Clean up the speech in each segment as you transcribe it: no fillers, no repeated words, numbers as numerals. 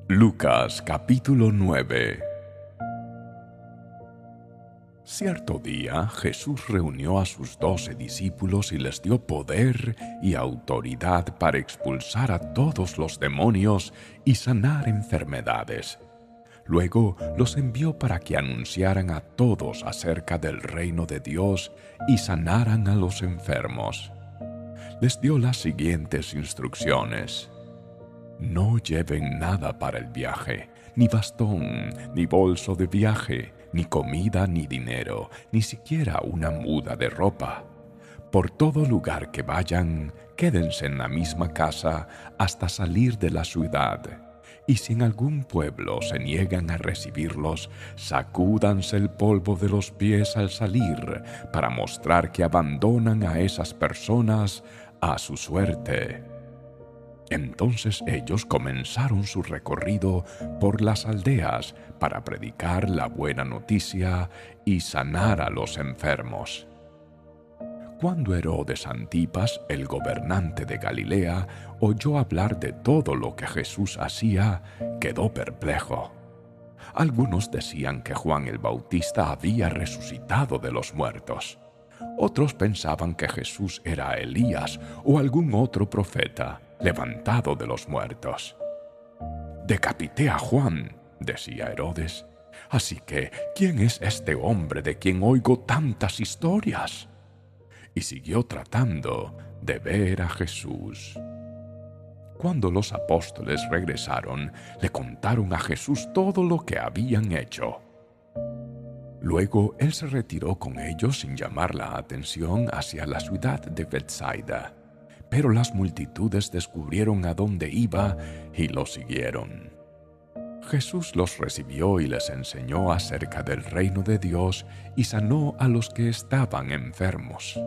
Lucas capítulo 9. Cierto día Jesús reunió a sus 12 discípulos y les dio poder y autoridad para expulsar a todos los demonios y sanar enfermedades. Luego los envió para que anunciaran a todos acerca del reino de Dios y sanaran a los enfermos. Les dio las siguientes instrucciones: no lleven nada para el viaje, ni bastón, ni bolso de viaje, ni comida, ni dinero, ni siquiera una muda de ropa. Por todo lugar que vayan, quédense en la misma casa hasta salir de la ciudad. Y si en algún pueblo se niegan a recibirlos, sacúdanse el polvo de los pies al salir para mostrar que abandonan a esas personas a su suerte. Entonces ellos comenzaron su recorrido por las aldeas para predicar la buena noticia y sanar a los enfermos. Cuando Herodes Antipas, el gobernante de Galilea, oyó hablar de todo lo que Jesús hacía, quedó perplejo. Algunos decían que Juan el Bautista había resucitado de los muertos. Otros pensaban que Jesús era Elías o algún otro profeta levantado de los muertos. «Decapité a Juan», decía Herodes. «Así que, ¿quién es este hombre de quien oigo tantas historias?» Y siguió tratando de ver a Jesús. Cuando los apóstoles regresaron, le contaron a Jesús todo lo que habían hecho. Luego él se retiró con ellos sin llamar la atención hacia la ciudad de Betsaida. Pero las multitudes descubrieron a dónde iba y lo siguieron. Jesús los recibió y les enseñó acerca del reino de Dios y sanó a los que estaban enfermos.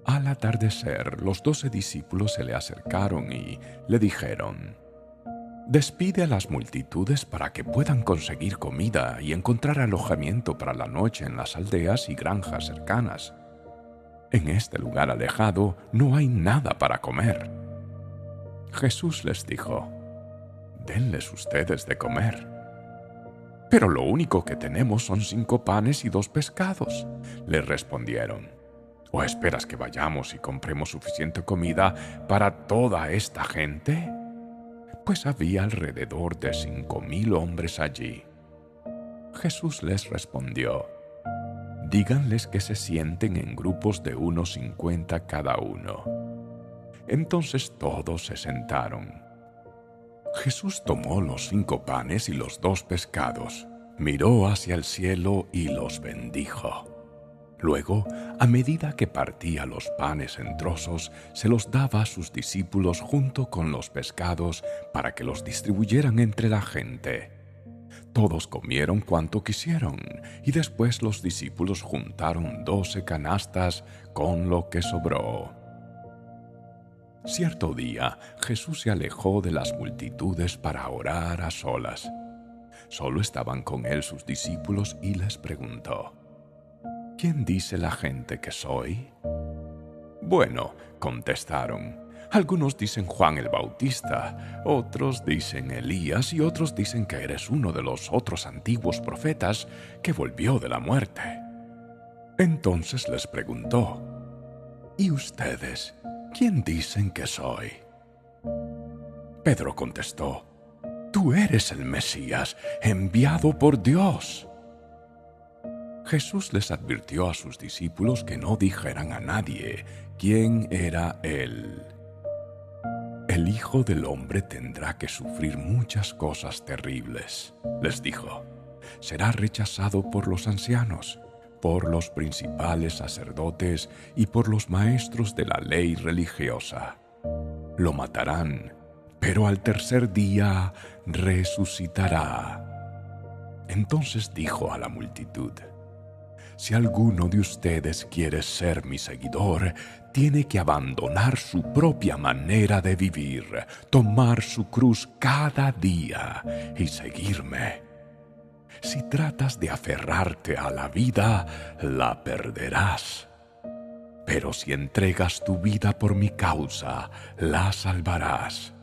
Al atardecer, los 12 discípulos se le acercaron y le dijeron: «Despide a las multitudes para que puedan conseguir comida y encontrar alojamiento para la noche en las aldeas y granjas cercanas. En este lugar alejado no hay nada para comer». Jesús les dijo: «Denles ustedes de comer». «Pero lo único que tenemos son 5 panes y 2 pescados», le respondieron. «¿O esperas que vayamos y compremos suficiente comida para toda esta gente?» Pues había alrededor de 5,000 hombres allí. Jesús les respondió: «Díganles que se sienten en grupos de unos 50 cada uno». Entonces todos se sentaron. Jesús tomó los 5 panes y los 2 pescados, miró hacia el cielo y los bendijo. Luego, a medida que partía los panes en trozos, se los daba a sus discípulos junto con los pescados para que los distribuyeran entre la gente. Todos comieron cuanto quisieron, y después los discípulos juntaron 12 canastas con lo que sobró. Cierto día, Jesús se alejó de las multitudes para orar a solas. Solo estaban con él sus discípulos y les preguntó: «¿Quién dice la gente que soy?» «Bueno», contestaron, «algunos dicen Juan el Bautista, otros dicen Elías y otros dicen que eres uno de los otros antiguos profetas que volvió de la muerte». Entonces les preguntó: «¿Y ustedes, quién dicen que soy?» Pedro contestó: «Tú eres el Mesías, enviado por Dios». Jesús les advirtió a sus discípulos que no dijeran a nadie quién era Él. «El Hijo del Hombre tendrá que sufrir muchas cosas terribles», les dijo. «Será rechazado por los ancianos, por los principales sacerdotes y por los maestros de la ley religiosa. Lo matarán, pero al tercer día resucitará». Entonces dijo a la multitud: «Si alguno de ustedes quiere ser mi seguidor, tiene que abandonar su propia manera de vivir, tomar su cruz cada día y seguirme. Si tratas de aferrarte a la vida, la perderás. Pero si entregas tu vida por mi causa, la salvarás.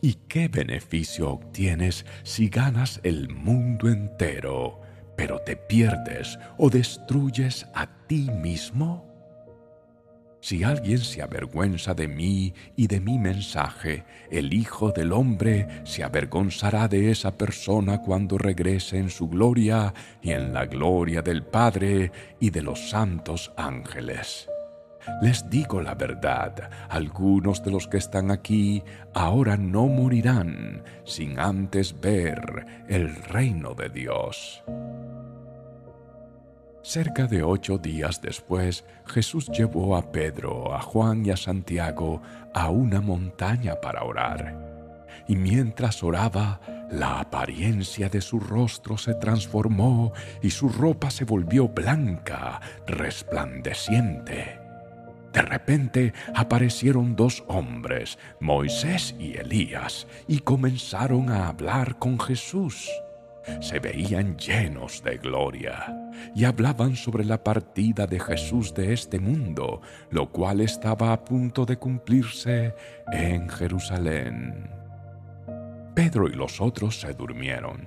¿Y qué beneficio obtienes si ganas el mundo entero, pero te pierdes o destruyes a ti mismo? Si alguien se avergüenza de mí y de mi mensaje, el Hijo del Hombre se avergonzará de esa persona cuando regrese en su gloria y en la gloria del Padre y de los santos ángeles. Les digo la verdad, algunos de los que están aquí ahora no morirán sin antes ver el reino de Dios. Cerca de 8 días después, Jesús llevó a Pedro, a Juan y a Santiago a una montaña para orar. Y mientras oraba, la apariencia de su rostro se transformó y su ropa se volvió blanca, resplandeciente. De repente aparecieron 2 hombres, Moisés y Elías, y comenzaron a hablar con Jesús. Se veían llenos de gloria y hablaban sobre la partida de Jesús de este mundo, lo cual estaba a punto de cumplirse en Jerusalén. Pedro y los otros se durmieron.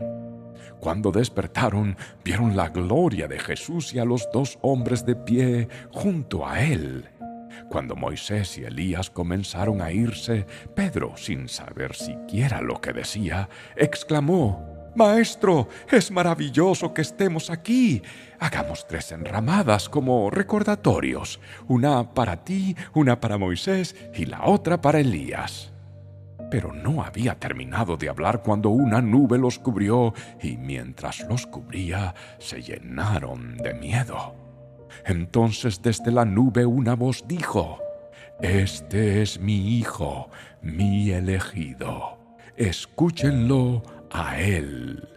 Cuando despertaron, vieron la gloria de Jesús y a los 2 hombres de pie junto a él. Cuando Moisés y Elías comenzaron a irse, Pedro, sin saber siquiera lo que decía, exclamó: «Maestro, es maravilloso que estemos aquí. Hagamos 3 enramadas como recordatorios, una para ti, una para Moisés y la otra para Elías». Pero no había terminado de hablar cuando una nube los cubrió y mientras los cubría se llenaron de miedo. Entonces desde la nube una voz dijo: «Este es mi Hijo, mi elegido. Escúchenlo a él».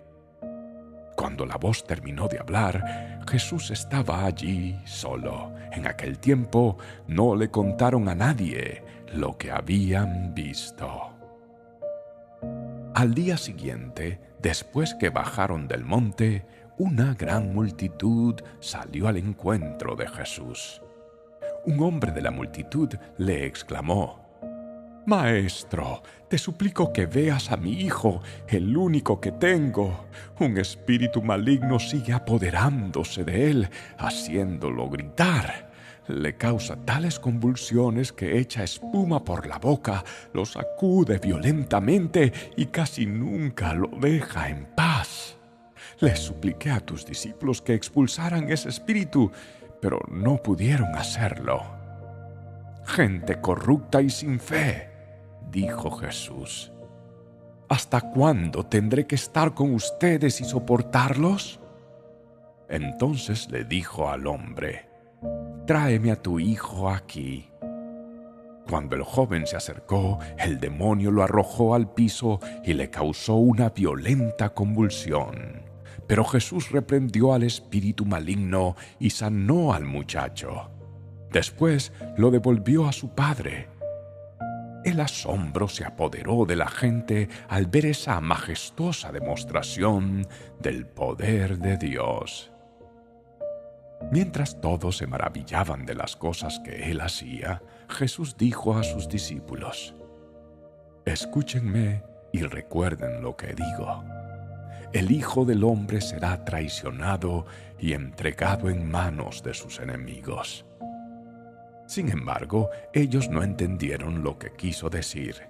Cuando la voz terminó de hablar, Jesús estaba allí solo. En aquel tiempo no le contaron a nadie lo que habían visto. Al día siguiente, después que bajaron del monte, una gran multitud salió al encuentro de Jesús. Un hombre de la multitud le exclamó: «Maestro, te suplico que veas a mi hijo, el único que tengo. Un espíritu maligno sigue apoderándose de él, haciéndolo gritar. Le causa tales convulsiones que echa espuma por la boca, lo sacude violentamente y casi nunca lo deja en paz. Les supliqué a tus discípulos que expulsaran ese espíritu, pero no pudieron hacerlo». «Gente corrupta y sin fe», dijo Jesús, «¿hasta cuándo tendré que estar con ustedes y soportarlos?». Entonces le dijo al hombre: «Tráeme a tu hijo aquí». Cuando el joven se acercó, el demonio lo arrojó al piso y le causó una violenta convulsión. Pero Jesús reprendió al espíritu maligno y sanó al muchacho. Después lo devolvió a su padre. El asombro se apoderó de la gente al ver esa majestuosa demostración del poder de Dios. Mientras todos se maravillaban de las cosas que él hacía, Jesús dijo a sus discípulos: «Escúchenme y recuerden lo que digo. El Hijo del Hombre será traicionado y entregado en manos de sus enemigos». Sin embargo, ellos no entendieron lo que quiso decir.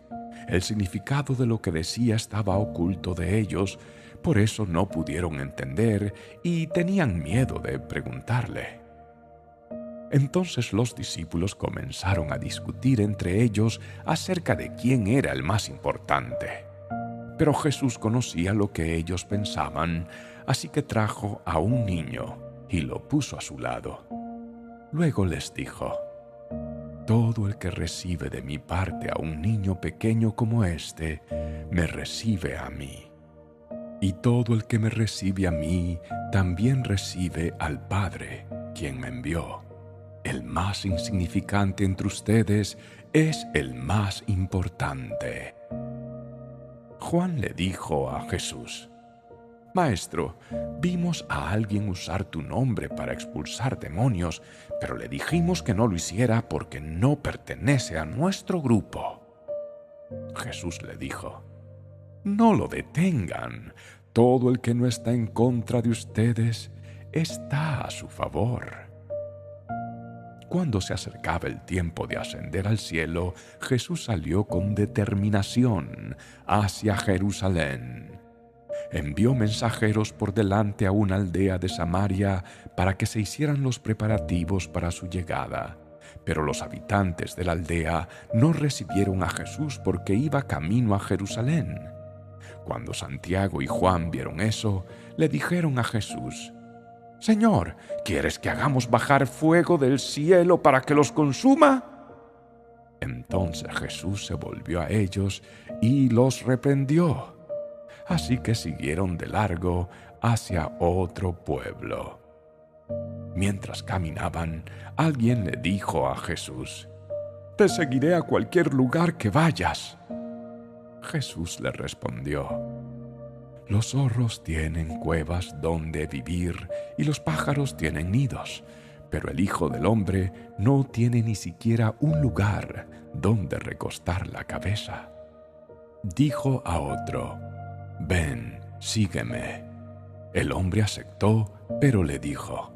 El significado de lo que decía estaba oculto de ellos, por eso no pudieron entender y tenían miedo de preguntarle. Entonces los discípulos comenzaron a discutir entre ellos acerca de quién era el más importante. Pero Jesús conocía lo que ellos pensaban, así que trajo a un niño y lo puso a su lado. Luego les dijo: «Todo el que recibe de mi parte a un niño pequeño como este, me recibe a mí. Y todo el que me recibe a mí, también recibe al Padre, quien me envió. El más insignificante entre ustedes es el más importante». Juan le dijo a Jesús: «Maestro, vimos a alguien usar tu nombre para expulsar demonios, pero le dijimos que no lo hiciera porque no pertenece a nuestro grupo». Jesús le dijo: «No lo detengan. Todo el que no está en contra de ustedes está a su favor». Cuando se acercaba el tiempo de ascender al cielo, Jesús salió con determinación hacia Jerusalén. Envió mensajeros por delante a una aldea de Samaria para que se hicieran los preparativos para su llegada. Pero los habitantes de la aldea no recibieron a Jesús porque iba camino a Jerusalén. Cuando Santiago y Juan vieron eso, le dijeron a Jesús: «Señor, ¿quieres que hagamos bajar fuego del cielo para que los consuma?». Entonces Jesús se volvió a ellos y los reprendió. Así que siguieron de largo hacia otro pueblo. Mientras caminaban, alguien le dijo a Jesús: «Te seguiré a cualquier lugar que vayas». Jesús le respondió: «Los zorros tienen cuevas donde vivir y los pájaros tienen nidos, pero el Hijo del Hombre no tiene ni siquiera un lugar donde recostar la cabeza». Dijo a otro: «Ven, sígueme». El hombre aceptó, pero le dijo: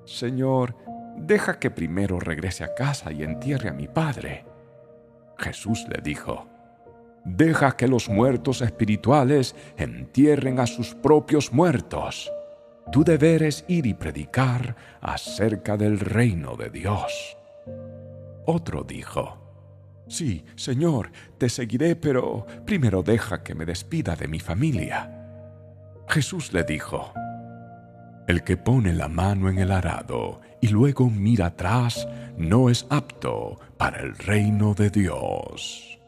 «Señor, deja que primero regrese a casa y entierre a mi padre». Jesús le dijo: «Deja que los muertos espirituales entierren a sus propios muertos. Tu deber es ir y predicar acerca del reino de Dios». Otro dijo: «Sí, Señor, te seguiré, pero primero deja que me despida de mi familia». Jesús le dijo: «El que pone la mano en el arado y luego mira atrás no es apto para el reino de Dios».